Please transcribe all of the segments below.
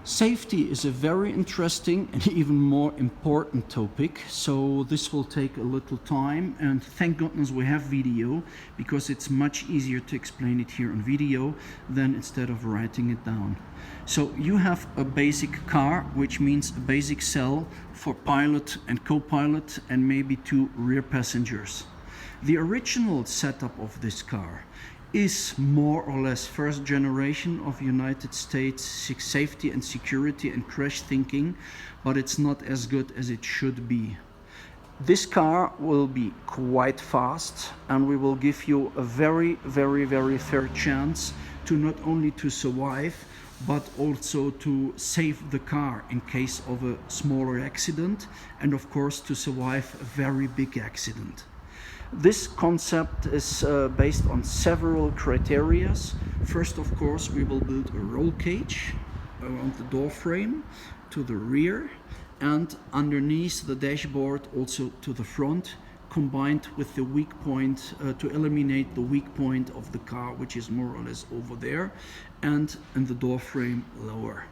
Safety is a very interesting and even more important topic, so this will take a little time, and thank goodness we have video, because it's much easier to explain it here on video than instead of writing it down. So you have a basic car, which means a basic cell for pilot and co-pilot and maybe 2 rear passengers. The original setup of this car is more or less first generation of United States safety and security and crash thinking, but it's not as good as it should be. This car will be quite fast, and we will give you a very fair chance to not only to survive, but also to save the car in case of a smaller accident, and of course to survive a very big accident. This concept is based on several criteria. First, of course, we will build a roll cage around the door frame to the rear and underneath the dashboard also to the front, combined with the weak point to eliminate the weak point of the car, which is more or less over there, and in the door frame lower.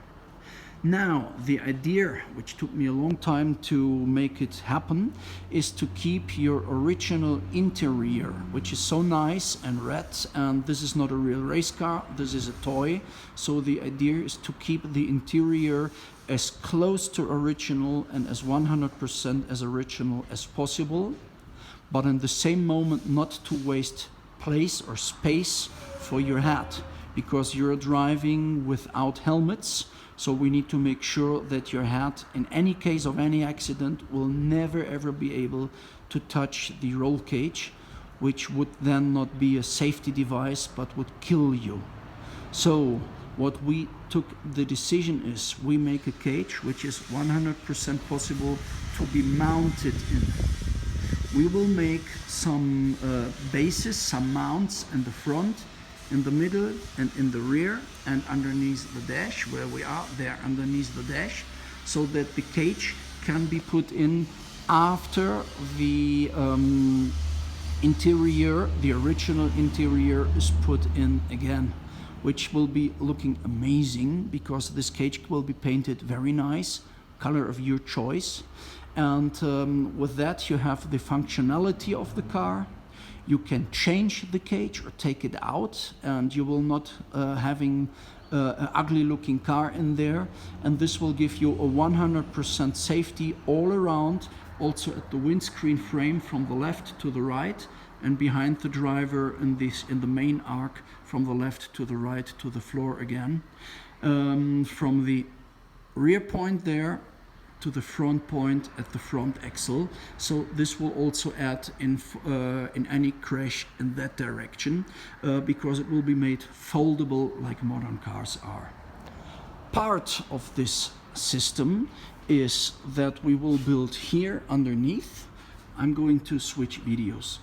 Now, the idea, which took me a long time to make it happen, is to keep your original interior, which is so nice and red, and this is not a real race car, this is a toy. So the idea is to keep the interior as close to original and as 100% as original as possible, but in the same moment not to waste place or space for your hat, because you're driving without helmets. So we need to make sure that your hat, in any case of any accident, will never ever be able to touch the roll cage, which would then not be a safety device but would kill you. So what we took the decision is we make a cage which is 100% possible to be mounted in. We will make some bases, some mounts in the front, in the middle and in the rear and underneath the dash, where we are there underneath the dash, so that the cage can be put in after the interior, the original interior, is put in again, which will be looking amazing because this cage will be painted very nice, color of your choice. And with that you have the functionality of the car. You can change the cage or take it out, and you will not having an ugly looking car in there, and this will give you a 100% safety all around, also at the windscreen frame from the left to the right, and behind the driver in the main arc from the left to the right to the floor again, from the rear point there to the front point at the front axle. So this will also add in any crash in that direction, because it will be made foldable like modern cars are. Part of this system is that we will build here underneath. I'm going to switch videos.